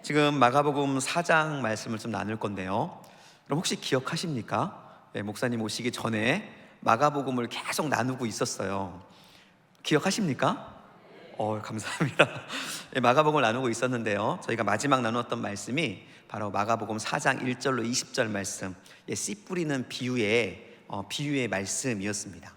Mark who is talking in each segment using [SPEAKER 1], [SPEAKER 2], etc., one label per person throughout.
[SPEAKER 1] 지금 마가복음 4장 말씀을 좀 나눌 건데요. 그럼 혹시 기억하십니까? 목사님 오시기 전에 마가복음을 계속 나누고 있었어요. 기억하십니까? 감사합니다. 마가복음을 나누고 있었는데요. 저희가 마지막 나누었던 말씀이 바로 마가복음 4장 1절로 20절 말씀, 씨 뿌리는 비유의 말씀이었습니다.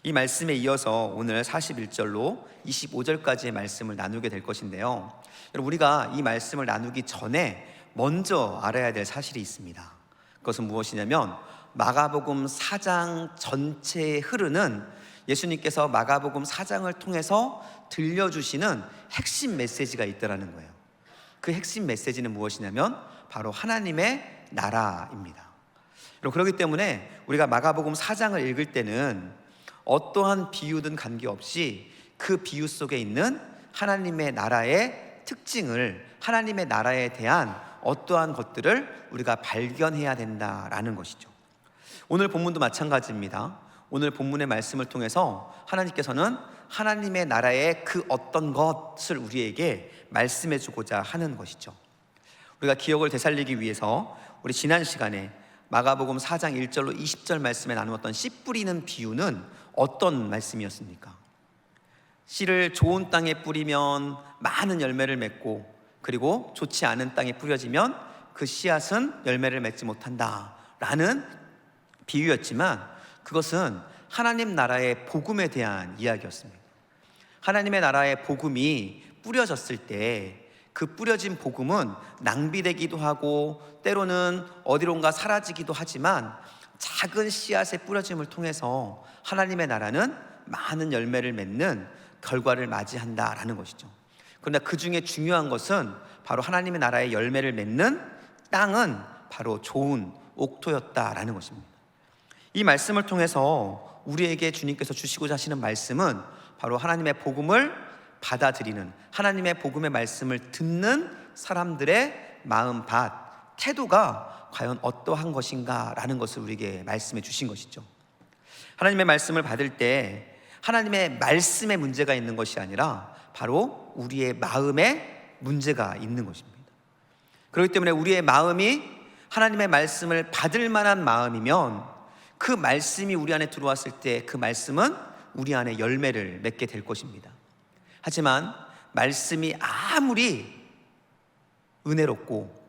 [SPEAKER 1] 이 말씀에 이어서 오늘 41절로 25절까지의 말씀을 나누게 될 것인데요. 여러분, 우리가 이 말씀을 나누기 전에 먼저 알아야 될 사실이 있습니다. 그것은 무엇이냐면 마가복음 4장 전체에 흐르는 예수님께서 마가복음 4장을 통해서 들려주시는 핵심 메시지가 있다는 거예요. 그 핵심 메시지는 무엇이냐면 바로 하나님의 나라입니다. 그렇기 때문에 우리가 마가복음 4장을 읽을 때는 어떠한 비유든 관계없이 그 비유 속에 있는 하나님의 나라의 특징을, 하나님의 나라에 대한 어떠한 것들을 우리가 발견해야 된다라는 것이죠. 오늘 본문도 마찬가지입니다. 오늘 본문의 말씀을 통해서 하나님께서는 하나님의 나라의 그 어떤 것을 우리에게 말씀해 주고자 하는 것이죠. 우리가 기억을 되살리기 위해서 우리 지난 시간에 마가복음 4장 1절로 20절 말씀에 나누었던 씨 뿌리는 비유는 어떤 말씀이었습니까? 씨를 좋은 땅에 뿌리면 많은 열매를 맺고, 그리고 좋지 않은 땅에 뿌려지면 그 씨앗은 열매를 맺지 못한다라는 비유였지만, 그것은 하나님 나라의 복음에 대한 이야기였습니다. 하나님의 나라의 복음이 뿌려졌을 때 그 뿌려진 복음은 낭비되기도 하고 때로는 어디론가 사라지기도 하지만, 작은 씨앗의 뿌려짐을 통해서 하나님의 나라는 많은 열매를 맺는 결과를 맞이한다라는 것이죠. 그러나 그 중에 중요한 것은 바로 하나님의 나라의 열매를 맺는 땅은 바로 좋은 옥토였다라는 것입니다. 이 말씀을 통해서 우리에게 주님께서 주시고자 하시는 말씀은 바로 하나님의 복음을 받아들이는, 하나님의 복음의 말씀을 듣는 사람들의 마음밭, 태도가 과연 어떠한 것인가 라는 것을 우리에게 말씀해 주신 것이죠. 하나님의 말씀을 받을 때 하나님의 말씀에 문제가 있는 것이 아니라 바로 우리의 마음에 문제가 있는 것입니다. 그렇기 때문에 우리의 마음이 하나님의 말씀을 받을 만한 마음이면 그 말씀이 우리 안에 들어왔을 때 그 말씀은 우리 안에 열매를 맺게 될 것입니다. 하지만 말씀이 아무리 은혜롭고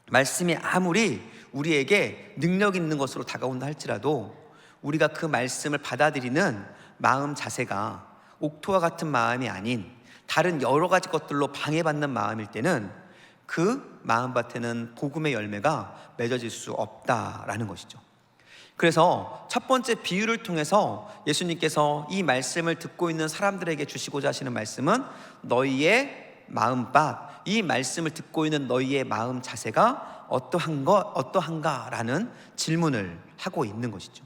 [SPEAKER 1] 말씀이 아무리 우리에게 능력 있는 것으로 다가온다 할지라도 우리가 그 말씀을 받아들이는 마음 자세가 옥토와 같은 마음이 아닌 다른 여러 가지 것들로 방해받는 마음일 때는 그 마음밭에는 복음의 열매가 맺어질 수 없다라는 것이죠. 그래서 첫 번째 비유를 통해서 예수님께서 이 말씀을 듣고 있는 사람들에게 주시고자 하시는 말씀은 너희의 마음밭, 이 말씀을 듣고 있는 너희의 마음 자세가 어떠한가라는 질문을 하고 있는 것이죠.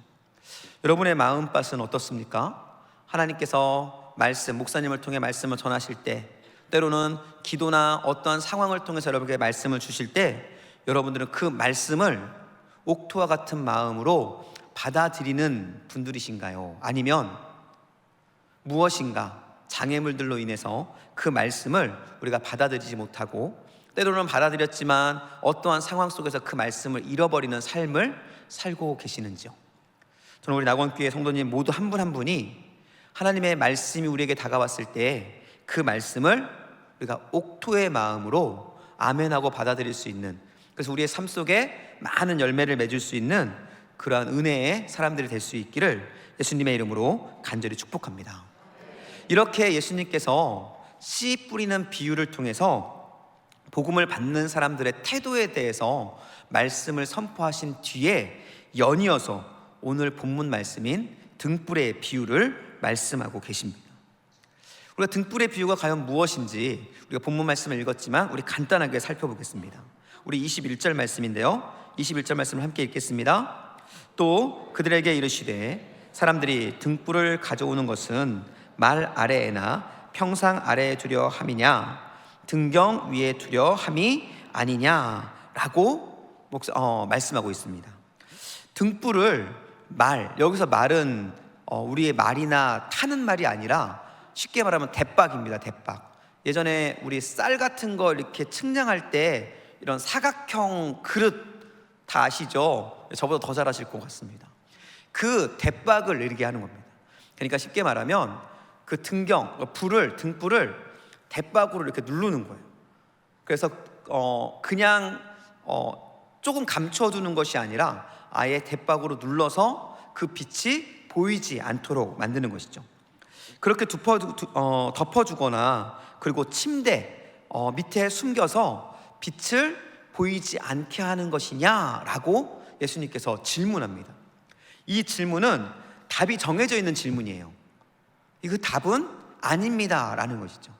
[SPEAKER 1] 여러분의 마음밭은 어떻습니까? 하나님께서 목사님을 통해 말씀을 전하실 때, 때로는 기도나 어떠한 상황을 통해서 여러분에게 말씀을 주실 때 여러분들은 그 말씀을 옥토와 같은 마음으로 받아들이는 분들이신가요? 아니면 무엇인가 장애물들로 인해서 그 말씀을 우리가 받아들이지 못하고 때로는 받아들였지만 어떠한 상황 속에서 그 말씀을 잃어버리는 삶을 살고 계시는지요? 저는 우리 낙원교회 성도님 모두 한 분 한 분이 하나님의 말씀이 우리에게 다가왔을 때 그 말씀을 우리가 옥토의 마음으로 아멘하고 받아들일 수 있는, 그래서 우리의 삶 속에 많은 열매를 맺을 수 있는 그러한 은혜의 사람들이 될 수 있기를 예수님의 이름으로 간절히 축복합니다. 이렇게 예수님께서 씨 뿌리는 비유를 통해서 복음을 받는 사람들의 태도에 대해서 말씀을 선포하신 뒤에 연이어서 오늘 본문 말씀인 등불의 비유를 말씀하고 계십니다. 우리가 등불의 비유가 과연 무엇인지 우리가 본문 말씀을 읽었지만 우리 간단하게 살펴보겠습니다. 우리 21절 말씀인데요, 21절 말씀을 함께 읽겠습니다. 또 그들에게 이르시되 사람들이 등불을 가져오는 것은 말 아래에나 평상 아래에 두려 함이냐 등경 위에 두려 함이 아니냐라고 말씀하고 있습니다. 등불을 여기서 말은 우리의 말이나 타는 말이 아니라 쉽게 말하면 대박입니다. 대박. 예전에 우리 쌀 같은 거 이렇게 측량할 때 이런 사각형 그릇 다 아시죠? 저보다 더 잘 아실 것 같습니다. 그 대박을 내리게 하는 겁니다. 그러니까 쉽게 말하면 그 등불을 대박으로 이렇게 누르는 거예요. 그래서 그냥 조금 감춰두는 것이 아니라 아예 대박으로 눌러서 그 빛이 보이지 않도록 만드는 것이죠. 그렇게 덮어주거나 그리고 침대 밑에 숨겨서 빛을 보이지 않게 하는 것이냐라고 예수님께서 질문합니다. 이 질문은 답이 정해져 있는 질문이에요. 그 답은 아닙니다 라는 것이죠.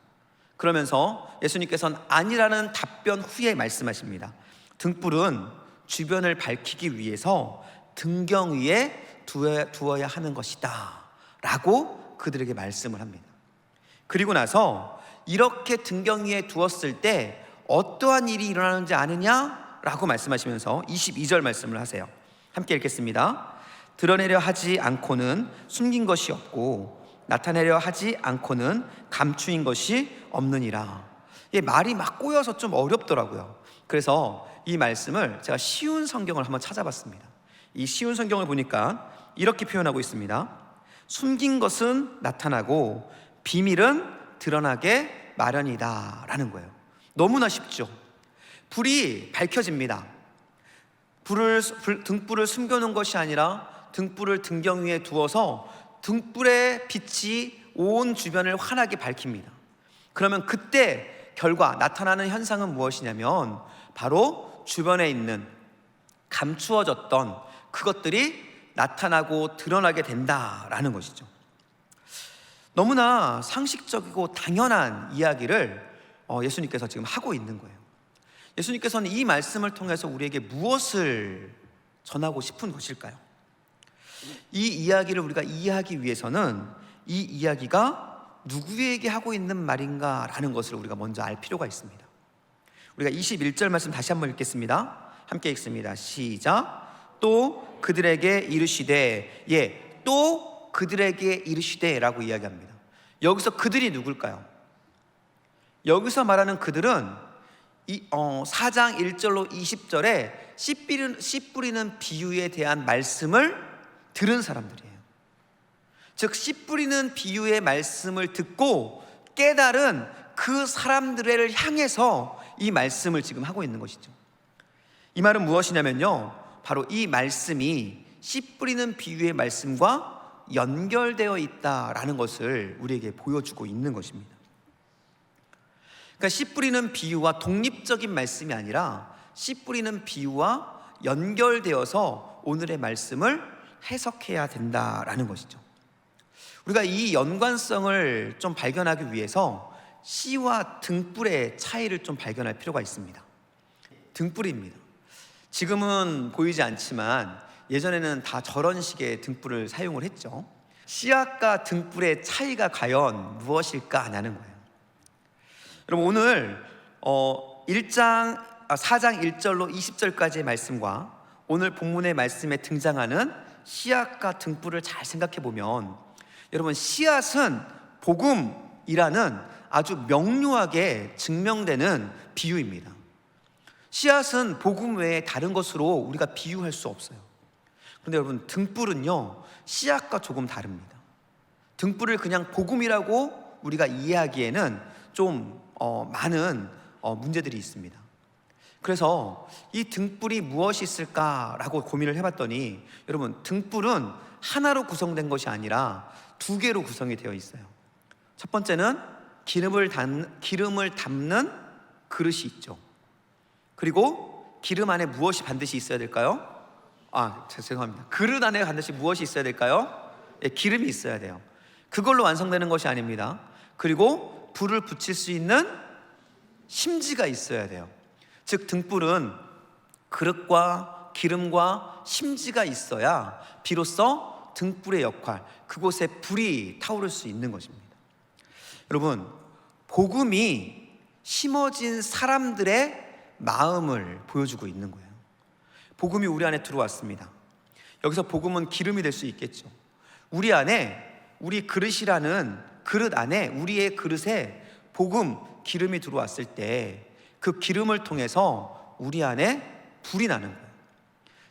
[SPEAKER 1] 그러면서 예수님께서는 아니라는 답변 후에 말씀하십니다. 등불은 주변을 밝히기 위해서 등경 위에 두어야 하는 것이다 라고 그들에게 말씀을 합니다. 그리고 나서 이렇게 등경 위에 두었을 때 어떠한 일이 일어나는지 아느냐? 라고 말씀하시면서 22절 말씀을 하세요. 함께 읽겠습니다. 드러내려 하지 않고는 숨긴 것이 없고 나타내려 하지 않고는 감추인 것이 없느니라. 이 말이 막 꼬여서 좀 어렵더라고요. 그래서 이 말씀을 제가 쉬운 성경을 한번 찾아봤습니다. 이 쉬운 성경을 보니까 이렇게 표현하고 있습니다. 숨긴 것은 나타나고 비밀은 드러나게 마련이다 라는 거예요. 너무나 쉽죠. 불이 밝혀집니다. 등불을 숨겨놓은 것이 아니라 등불을 등경 위에 두어서 등불의 빛이 온 주변을 환하게 밝힙니다. 그러면 그때 결과 나타나는 현상은 무엇이냐면 바로 주변에 있는 감추어졌던 그것들이 나타나고 드러나게 된다라는 것이죠. 너무나 상식적이고 당연한 이야기를 예수님께서 지금 하고 있는 거예요. 예수님께서는 이 말씀을 통해서 우리에게 무엇을 전하고 싶은 것일까요? 이 이야기를 우리가 이해하기 위해서는 이 이야기가 누구에게 하고 있는 말인가 라는 것을 우리가 먼저 알 필요가 있습니다. 우리가 21절 말씀 다시 한번 읽겠습니다. 함께 읽습니다. 시작. 또 그들에게 이르시되, 또 그들에게 이르시되 라고 이야기합니다. 여기서 그들이 누굴까요? 여기서 말하는 그들은 4장 1절로 20절에 씨 뿌리는 비유에 대한 말씀을 들은 사람들이에요. 즉 씨 뿌리는 비유의 말씀을 듣고 깨달은 그 사람들을 향해서 이 말씀을 지금 하고 있는 것이죠. 이 말은 무엇이냐면요, 바로 이 말씀이 씨 뿌리는 비유의 말씀과 연결되어 있다라는 것을 우리에게 보여주고 있는 것입니다. 그러니까 씨 뿌리는 비유와 독립적인 말씀이 아니라 씨 뿌리는 비유와 연결되어서 오늘의 말씀을 해석해야 된다라는 것이죠. 우리가 이 연관성을 좀 발견하기 위해서 씨와 등불의 차이를 좀 발견할 필요가 있습니다. 등불입니다. 지금은 보이지 않지만 예전에는 다 저런 식의 등불을 사용을 했죠. 씨앗과 등불의 차이가 과연 무엇일까 하는 거예요. 여러분, 오늘 4장 1절로 20절까지의 말씀과 오늘 본문의 말씀에 등장하는 씨앗과 등불을 잘 생각해 보면, 여러분, 씨앗은 복음이라는 아주 명료하게 증명되는 비유입니다. 씨앗은 복음 외에 다른 것으로 우리가 비유할 수 없어요. 그런데 여러분, 등불은요, 씨앗과 조금 다릅니다. 등불을 그냥 복음이라고 우리가 이해하기에는 좀 많은 문제들이 있습니다. 그래서 이 등불이 무엇이 있을까라고 고민을 해봤더니, 여러분, 등불은 하나로 구성된 것이 아니라 2개로 구성이 되어 있어요. 첫 번째는 기름을 담는 그릇이 있죠. 그리고 기름 안에 무엇이 반드시 있어야 될까요? 죄송합니다. 그릇 안에 반드시 무엇이 있어야 될까요? 기름이 있어야 돼요. 그걸로 완성되는 것이 아닙니다. 그리고 불을 붙일 수 있는 심지가 있어야 돼요. 즉, 등불은 그릇과 기름과 심지가 있어야 비로소 등불의 역할, 그곳에 불이 타오를 수 있는 것입니다. 여러분, 복음이 심어진 사람들의 마음을 보여주고 있는 거예요. 복음이 우리 안에 들어왔습니다. 여기서 복음은 기름이 될 수 있겠죠. 우리 안에, 우리 그릇이라는 그릇 안에, 우리의 그릇에 복음, 기름이 들어왔을 때 그 기름을 통해서 우리 안에 불이 나는 거예요.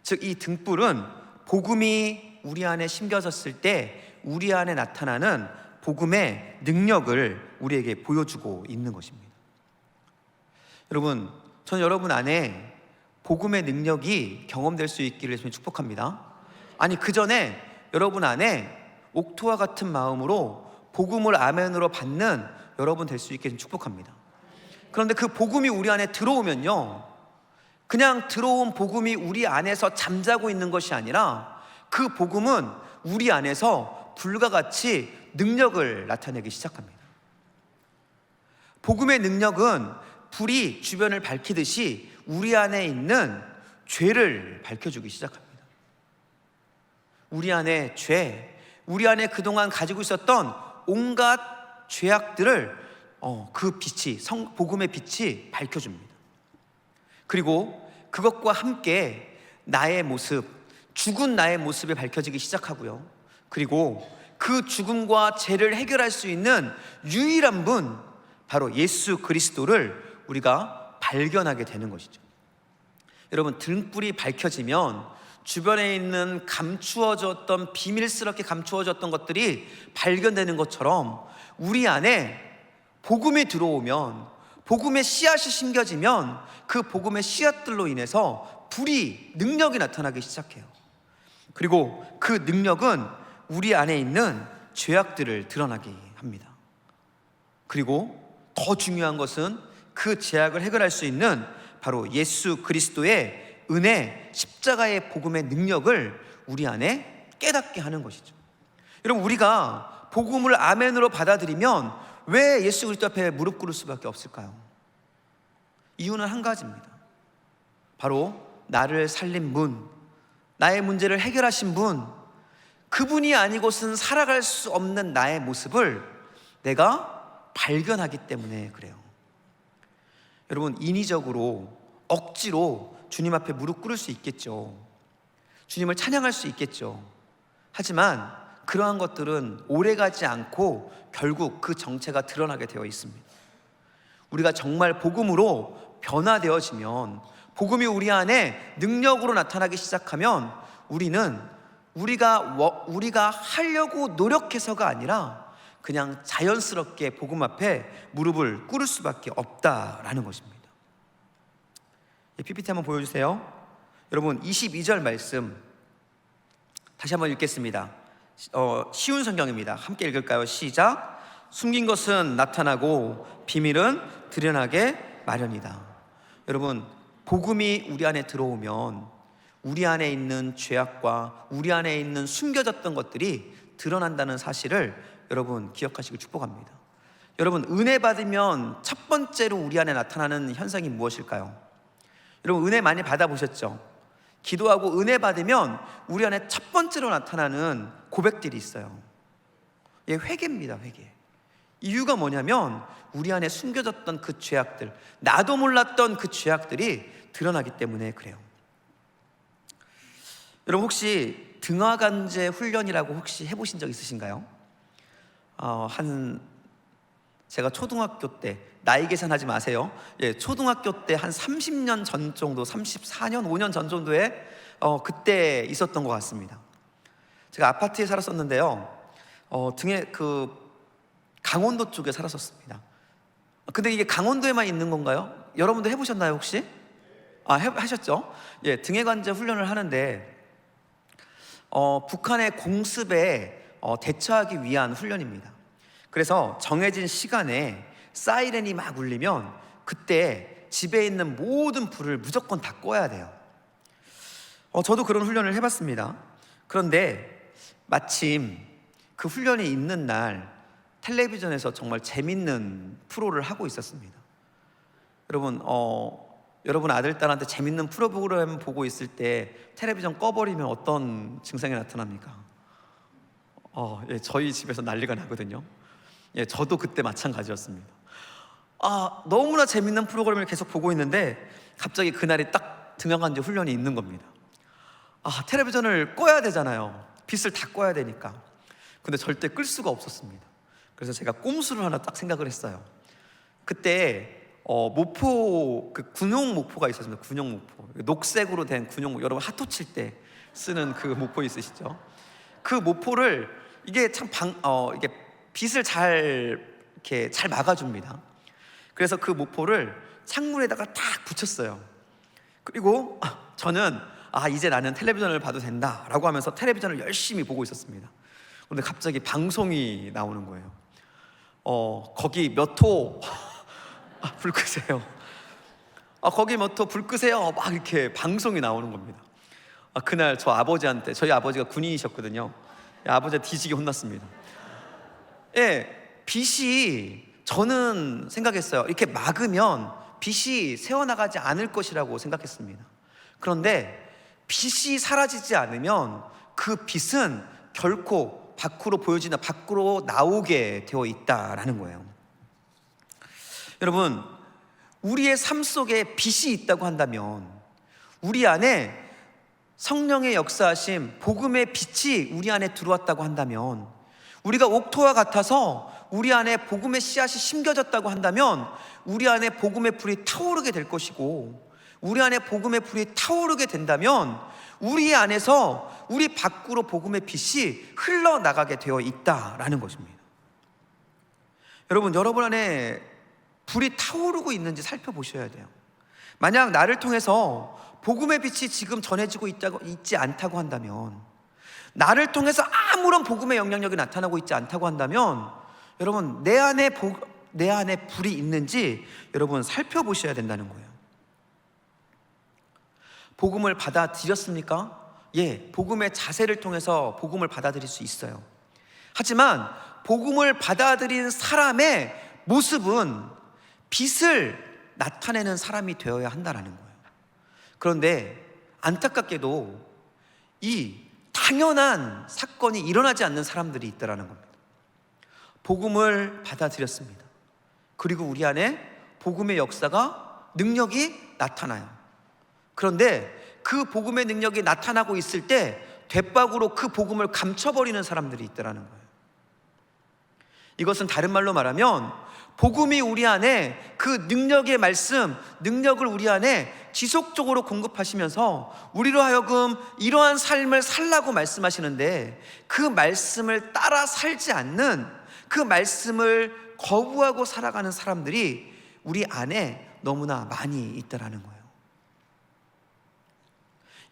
[SPEAKER 1] 즉, 이 등불은 복음이 우리 안에 심겨졌을 때 우리 안에 나타나는 복음의 능력을 우리에게 보여주고 있는 것입니다. 여러분, 저는 여러분 안에 복음의 능력이 경험될 수 있기를 축복합니다. 아니, 그 전에 여러분 안에 옥토와 같은 마음으로 복음을 아멘으로 받는 여러분 될 수 있게 축복합니다. 그런데 그 복음이 우리 안에 들어오면요, 그냥 들어온 복음이 우리 안에서 잠자고 있는 것이 아니라 그 복음은 우리 안에서 불과 같이 능력을 나타내기 시작합니다. 복음의 능력은 불이 주변을 밝히듯이 우리 안에 있는 죄를 밝혀주기 시작합니다. 우리 안에 죄, 우리 안에 그동안 가지고 있었던 온갖 죄악들을 그 빛이, 복음의 빛이 밝혀줍니다. 그리고 그것과 함께 나의 모습, 죽은 나의 모습이 밝혀지기 시작하고요. 그리고 그 죽음과 죄를 해결할 수 있는 유일한 분, 바로 예수 그리스도를 우리가 발견하게 되는 것이죠. 여러분, 등불이 밝혀지면 주변에 있는 감추어졌던, 비밀스럽게 감추어졌던 것들이 발견되는 것처럼 우리 안에 복음이 들어오면, 복음의 씨앗이 심겨지면 그 복음의 씨앗들로 인해서 불이, 능력이 나타나기 시작해요. 그리고 그 능력은 우리 안에 있는 죄악들을 드러나게 합니다. 그리고 더 중요한 것은 그 죄악을 해결할 수 있는 바로 예수 그리스도의 은혜, 십자가의 복음의 능력을 우리 안에 깨닫게 하는 것이죠. 여러분, 우리가 복음을 아멘으로 받아들이면 왜 예수 그리스도 앞에 무릎 꿇을 수밖에 없을까요? 이유는 한 가지입니다. 바로 나를 살린 분, 나의 문제를 해결하신 분, 그분이 아니고서는 살아갈 수 없는 나의 모습을 내가 발견하기 때문에 그래요. 여러분, 인위적으로, 억지로 주님 앞에 무릎 꿇을 수 있겠죠. 주님을 찬양할 수 있겠죠. 하지만 그러한 것들은 오래가지 않고 결국 그 정체가 드러나게 되어 있습니다. 우리가 정말 복음으로 변화되어지면, 복음이 우리 안에 능력으로 나타나기 시작하면 우리가 하려고 노력해서가 아니라 그냥 자연스럽게 복음 앞에 무릎을 꿇을 수밖에 없다라는 것입니다. PPT 한번 보여주세요. 여러분, 22절 말씀 다시 한번 읽겠습니다. 쉬운 성경입니다. 함께 읽을까요? 시작. 숨긴 것은 나타나고 비밀은 드러나게 마련이다. 여러분, 복음이 우리 안에 들어오면 우리 안에 있는 죄악과 우리 안에 있는 숨겨졌던 것들이 드러난다는 사실을 여러분 기억하시길 축복합니다. 여러분, 은혜 받으면 첫 번째로 우리 안에 나타나는 현상이 무엇일까요? 여러분, 은혜 많이 받아보셨죠? 기도하고 은혜 받으면 우리 안에 첫 번째로 나타나는 고백들이 있어요. 이게 회개입니다. 회개. 이유가 뭐냐면 우리 안에 숨겨졌던 그 죄악들, 나도 몰랐던 그 죄악들이 드러나기 때문에 그래요. 여러분, 혹시 등하간제 훈련이라고 혹시 해보신 적 있으신가요? 제가 초등학교 때, 나이 계산하지 마세요. 초등학교 때 한 30년 전 정도, 34년, 5년 전 정도에 그때 있었던 것 같습니다. 제가 아파트에 살았었는데요. 등에 강원도 쪽에 살았었습니다. 근데 이게 강원도에만 있는 건가요? 여러분도 해보셨나요 혹시? 하셨죠? 등해관제 훈련을 하는데 북한의 공습에 대처하기 위한 훈련입니다. 그래서 정해진 시간에 사이렌이 막 울리면 그때 집에 있는 모든 불을 무조건 다 꺼야 돼요. 저도 그런 훈련을 해봤습니다. 그런데 마침 그 훈련이 있는 날 텔레비전에서 정말 재밌는 프로를 하고 있었습니다. 여러분 아들, 딸한테 재밌는 프로그램 보고 있을 때 텔레비전 꺼버리면 어떤 증상이 나타납니까? 저희 집에서 난리가 나거든요. 저도 그때 마찬가지였습니다. 너무나 재밌는 프로그램을 계속 보고 있는데 갑자기 그날이 딱 등하간제 훈련이 있는 겁니다. 텔레비전을 꺼야 되잖아요. 빛을 다 꺼야 되니까. 근데 절대 끌 수가 없었습니다. 그래서 제가 꼼수를 하나 딱 생각을 했어요. 그때 모포, 그 군용 모포가 있었습니다. 군용 모포, 녹색으로 된 군용 모포. 여러분 하토 칠 때 쓰는 그 모포 있으시죠? 그 모포를 이게 참 이게 빛을 이렇게 잘 막아줍니다. 그래서 그 모포를 창문에다가 딱 붙였어요. 그리고 저는 이제 나는 텔레비전을 봐도 된다라고 하면서 텔레비전을 열심히 보고 있었습니다. 그런데 갑자기 방송이 나오는 거예요. 거기 몇 호 불 끄세요. 거기 몇 호 불 끄세요. 막 이렇게 방송이 나오는 겁니다. 그날 저희 아버지가 군인이셨거든요. 아버지가 뒤지게 혼났습니다. 예, 빛이, 저는 생각했어요. 이렇게 막으면 빛이 새어나가지 않을 것이라고 생각했습니다. 그런데 빛이 사라지지 않으면 그 빛은 결코 밖으로 나오게 되어 있다라는 거예요. 여러분, 우리의 삶 속에 빛이 있다고 한다면, 우리 안에 성령의 역사하심, 복음의 빛이 우리 안에 들어왔다고 한다면, 우리가 옥토와 같아서 우리 안에 복음의 씨앗이 심겨졌다고 한다면 우리 안에 복음의 불이 타오르게 될 것이고, 우리 안에 복음의 불이 타오르게 된다면 우리 안에서 우리 밖으로 복음의 빛이 흘러나가게 되어 있다라는 것입니다. 여러분 안에 불이 타오르고 있는지 살펴보셔야 돼요. 만약 나를 통해서 복음의 빛이 지금 전해지고 있지 않다고 한다면, 나를 통해서 아무런 복음의 영향력이 나타나고 있지 않다고 한다면, 여러분 내 안에 불이 있는지 여러분 살펴보셔야 된다는 거예요. 복음을 받아들였습니까? 예, 복음의 자세를 통해서 복음을 받아들일 수 있어요. 하지만 복음을 받아들인 사람의 모습은 빛을 나타내는 사람이 되어야 한다는 거예요. 그런데 안타깝게도 이 당연한 사건이 일어나지 않는 사람들이 있다는 겁니다. 복음을 받아들였습니다. 그리고 우리 안에 복음의 역사가, 능력이 나타나요. 그런데 그 복음의 능력이 나타나고 있을 때 돛박으로 그 복음을 감춰버리는 사람들이 있다는 거예요. 이것은 다른 말로 말하면 복음이 우리 안에 그 능력의 말씀, 능력을 우리 안에 지속적으로 공급하시면서 우리로 하여금 이러한 삶을 살라고 말씀하시는데, 그 말씀을 따라 살지 않는, 그 말씀을 거부하고 살아가는 사람들이 우리 안에 너무나 많이 있다라는 거예요.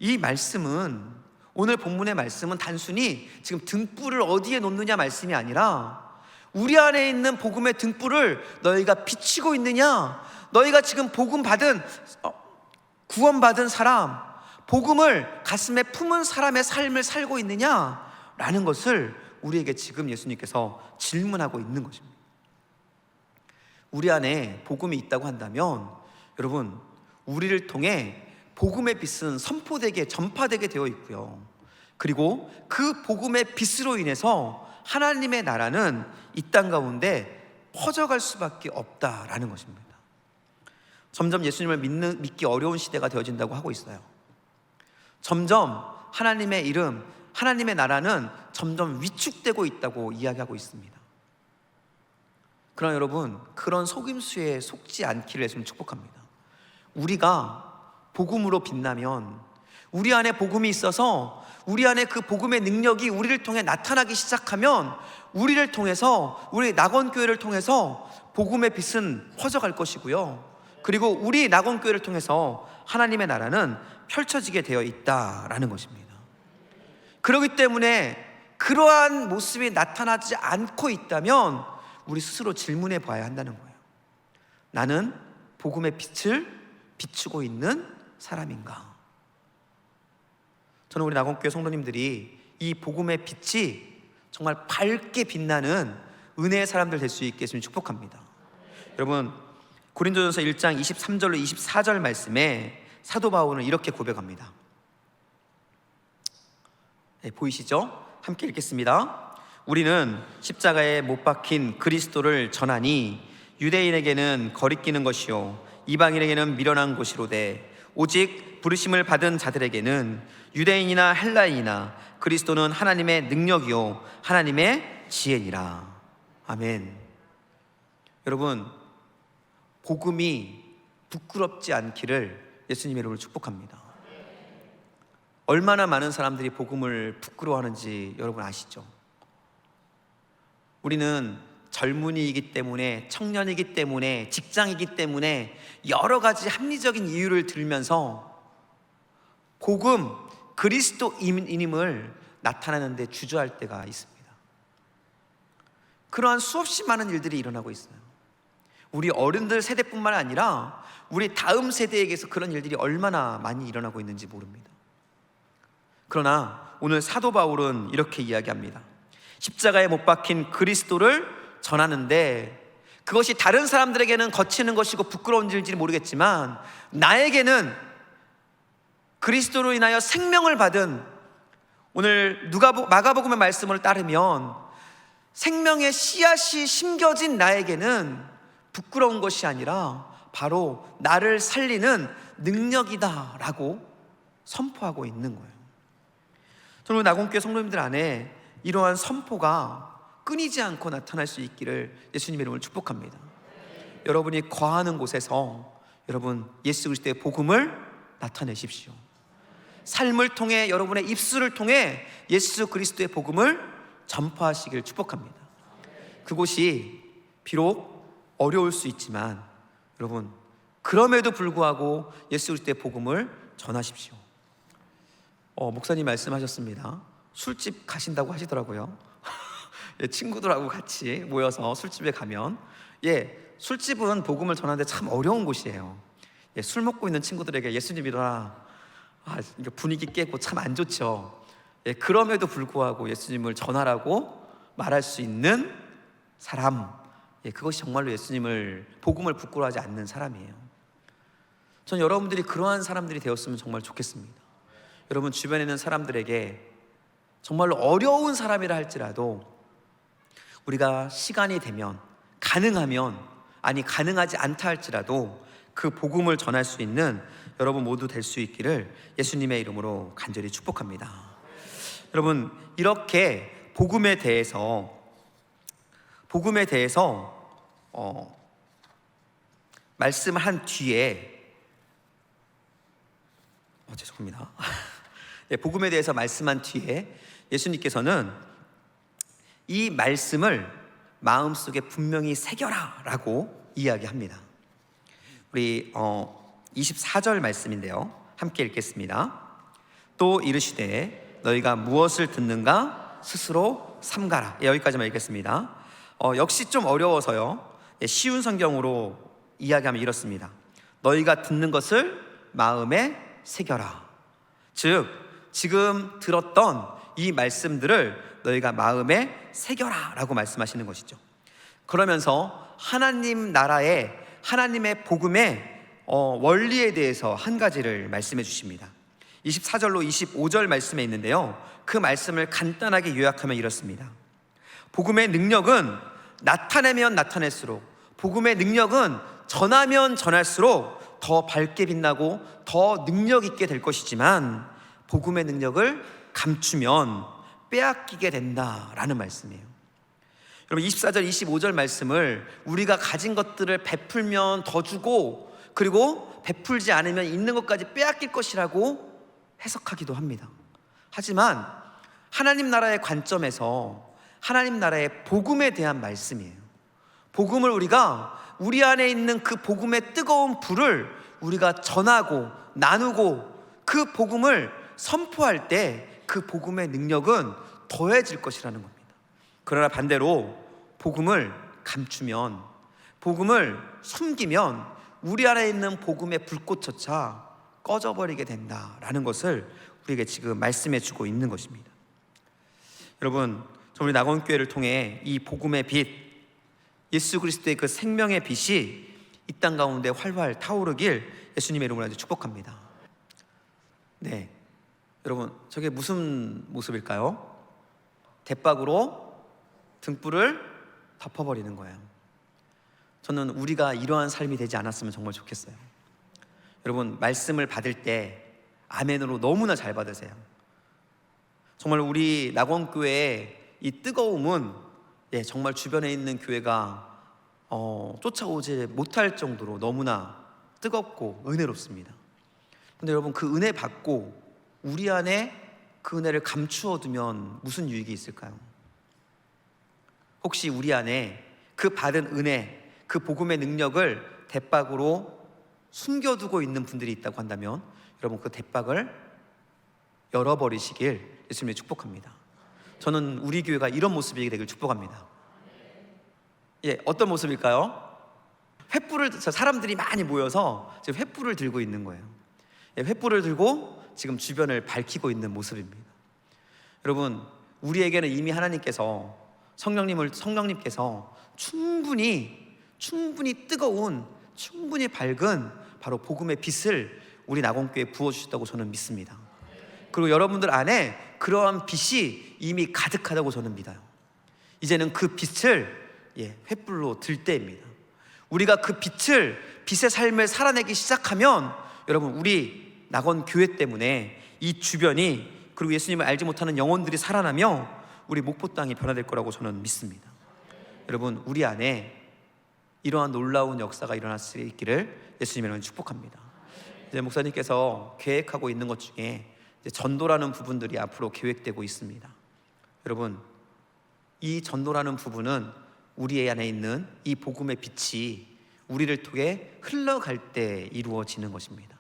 [SPEAKER 1] 이 말씀은, 오늘 본문의 말씀은 단순히 지금 등불을 어디에 놓느냐 말씀이 아니라, 우리 안에 있는 복음의 등불을 너희가 비추고 있느냐, 너희가 지금 구원받은 사람, 복음을 가슴에 품은 사람의 삶을 살고 있느냐라는 것을 우리에게 지금 예수님께서 질문하고 있는 것입니다. 우리 안에 복음이 있다고 한다면 여러분, 우리를 통해 복음의 빛은 선포되게, 전파되게 되어 있고요, 그리고 그 복음의 빛으로 인해서 하나님의 나라는 이 땅 가운데 퍼져갈 수밖에 없다라는 것입니다. 점점 예수님을 믿기 어려운 시대가 되어진다고 하고 있어요. 점점 하나님의 이름, 하나님의 나라는 점점 위축되고 있다고 이야기하고 있습니다. 그러나 여러분, 그런 속임수에 속지 않기를 예수님 축복합니다. 우리가 복음으로 빛나면, 우리 안에 복음이 있어서 우리 안에 그 복음의 능력이 우리를 통해 나타나기 시작하면, 우리를 통해서, 우리 낙원교회를 통해서 복음의 빛은 퍼져갈 것이고요, 그리고 우리 낙원교회를 통해서 하나님의 나라는 펼쳐지게 되어 있다라는 것입니다. 그렇기 때문에 그러한 모습이 나타나지 않고 있다면 우리 스스로 질문해 봐야 한다는 거예요. 나는 복음의 빛을 비추고 있는 사람인가? 저는 우리 낙원교회 성도님들이 이 복음의 빛이 정말 밝게 빛나는 은혜의 사람들 될 수 있게 예수님 축복합니다. 여러분, 고린도전서 1장 23절로 24절 말씀에 사도 바울은 이렇게 고백합니다. 네, 보이시죠? 함께 읽겠습니다. 우리는 십자가에 못 박힌 그리스도를 전하니 유대인에게는 거리끼는 것이요 이방인에게는 미련한 것이로되 오직 부르심을 받은 자들에게는 유대인이나 헬라인이나 그리스도는 하나님의 능력이요 하나님의 지혜니라. 아멘. 여러분, 복음이 부끄럽지 않기를 예수님의 이름으로 축복합니다. 얼마나 많은 사람들이 복음을 부끄러워하는지 여러분 아시죠? 우리는 젊은이이기 때문에, 청년이기 때문에, 직장이기 때문에 여러 가지 합리적인 이유를 들면서 복음, 그리스도인임을 나타내는 데 주저할 때가 있습니다. 그러한 수없이 많은 일들이 일어나고 있어요. 우리 어른들 세대뿐만 아니라 우리 다음 세대에게서 그런 일들이 얼마나 많이 일어나고 있는지 모릅니다. 그러나 오늘 사도 바울은 이렇게 이야기합니다. 십자가에 못 박힌 그리스도를 전하는데 그것이 다른 사람들에게는 거치는 것이고 부끄러운 일인지 모르겠지만 나에게는 그리스도로 인하여 생명을 받은, 오늘 마가복음의 말씀을 따르면 생명의 씨앗이 심겨진 나에게는 부끄러운 것이 아니라 바로 나를 살리는 능력이다 라고 선포하고 있는 거예요. 저는 나곤교회 성도님들 안에 이러한 선포가 끊이지 않고 나타날 수 있기를 예수님의 이름으로 축복합니다. 여러분이 거하는 곳에서 여러분 예수 그리스도의 복음을 나타내십시오. 삶을 통해, 여러분의 입술을 통해 예수 그리스도의 복음을 전파하시길 축복합니다. 그곳이 비록 어려울 수 있지만 여러분 그럼에도 불구하고 예수 그리스도의 복음을 전하십시오. 목사님 말씀하셨습니다. 술집 가신다고 하시더라고요. 친구들하고 같이 모여서 술집에 가면, 술집은 복음을 전하는데 참 어려운 곳이에요. 술 먹고 있는 친구들에게 예수님 믿어라, 분위기 깨고 참 안 좋죠. 그럼에도 불구하고 예수님을 전하라고 말할 수 있는 사람, 그것이 정말로 예수님을, 복음을 부끄러워하지 않는 사람이에요. 전 여러분들이 그러한 사람들이 되었으면 정말 좋겠습니다. 여러분 주변에 있는 사람들에게 정말로 어려운 사람이라 할지라도 우리가 시간이 되면, 가능하면, 아니 가능하지 않다 할지라도 그 복음을 전할 수 있는 여러분 모두 될 수 있기를 예수님의 이름으로 간절히 축복합니다. 여러분 이렇게 복음에 대해서 말씀한 뒤에 죄송합니다. 복음에 대해서 말씀한 뒤에 예수님께서는 이 말씀을 마음속에 분명히 새겨라 라고 이야기합니다. 우리 24절 말씀인데요, 함께 읽겠습니다. 또 이르시되 너희가 무엇을 듣는가 스스로 삼가라. 여기까지만 읽겠습니다. 역시 좀 어려워서요, 쉬운 성경으로 이야기하면 이렇습니다. 너희가 듣는 것을 마음에 새겨라. 즉 지금 들었던 이 말씀들을 너희가 마음에 새겨라 라고 말씀하시는 것이죠. 그러면서 하나님 나라의, 하나님의 복음의 원리에 대해서 한 가지를 말씀해 주십니다. 24절로 25절 말씀에 있는데요, 그 말씀을 간단하게 요약하면 이렇습니다. 복음의 능력은 나타내면 나타낼수록, 복음의 능력은 전하면 전할수록 더 밝게 빛나고 더 능력 있게 될 것이지만 복음의 능력을 감추면 빼앗기게 된다라는 말씀이에요. 여러분 24절 25절 말씀을 우리가 가진 것들을 베풀면 더 주고, 그리고 베풀지 않으면 있는 것까지 빼앗길 것이라고 해석하기도 합니다. 하지만 하나님 나라의 관점에서 하나님 나라의 복음에 대한 말씀이에요. 복음을 우리가, 우리 안에 있는 그 복음의 뜨거운 불을 우리가 전하고 나누고 그 복음을 선포할 때 그 복음의 능력은 더해질 것이라는 겁니다. 그러나 반대로 복음을 감추면, 복음을 숨기면 우리 안에 있는 복음의 불꽃조차 꺼져버리게 된다라는 것을 우리에게 지금 말씀해 주고 있는 것입니다. 여러분, 우리 낙원교회를 통해 이 복음의 빛, 예수 그리스도의 그 생명의 빛이 이 땅 가운데 활활 타오르길 예수님의 이름으로 아주 축복합니다. 네, 여러분 저게 무슨 모습일까요? 대박으로 등불을 덮어버리는 거예요. 저는 우리가 이러한 삶이 되지 않았으면 정말 좋겠어요. 여러분 말씀을 받을 때 아멘으로 너무나 잘 받으세요. 정말 우리 낙원교회의 이 뜨거움은 정말 주변에 있는 교회가 쫓아오지 못할 정도로 너무나 뜨겁고 은혜롭습니다. 근데 여러분, 그 은혜 받고 우리 안에 그 은혜를 감추어 두면 무슨 유익이 있을까요? 혹시 우리 안에 그 받은 은혜, 그 복음의 능력을 대박으로 숨겨두고 있는 분들이 있다고 한다면 여러분, 그 대박을 열어버리시길 예수님이 축복합니다. 저는 우리 교회가 이런 모습이 되길 축복합니다. 어떤 모습일까요? 사람들이 많이 모여서 지금 횃불을 들고 있는 거예요. 횃불을 들고 지금 주변을 밝히고 있는 모습입니다. 여러분, 우리에게는 이미 하나님께서 성령님께서 충분히 뜨거운, 충분히 밝은 바로 복음의 빛을 우리 낙원교회에 부어주셨다고 저는 믿습니다. 그리고 여러분들 안에 그러한 빛이 이미 가득하다고 저는 믿어요. 이제는 그 빛을 횃불로 들 때입니다. 우리가 그 빛의 삶을 살아내기 시작하면 여러분, 우리 낙원교회 때문에 이 주변이, 그리고 예수님을 알지 못하는 영혼들이 살아나며 우리 목포 땅이 변화될 거라고 저는 믿습니다. 여러분, 우리 안에 이러한 놀라운 역사가 일어날 수 있기를 예수님의 축복합니다. 이제 목사님께서 계획하고 있는 것 중에 이제 전도라는 부분들이 앞으로 계획되고 있습니다. 여러분, 이 전도라는 부분은 우리 안에 있는 이 복음의 빛이 우리를 통해 흘러갈 때 이루어지는 것입니다.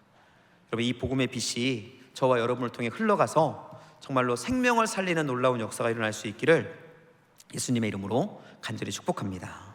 [SPEAKER 1] 여러분, 이 복음의 빛이 저와 여러분을 통해 흘러가서 정말로 생명을 살리는 놀라운 역사가 일어날 수 있기를 예수님의 이름으로 간절히 축복합니다.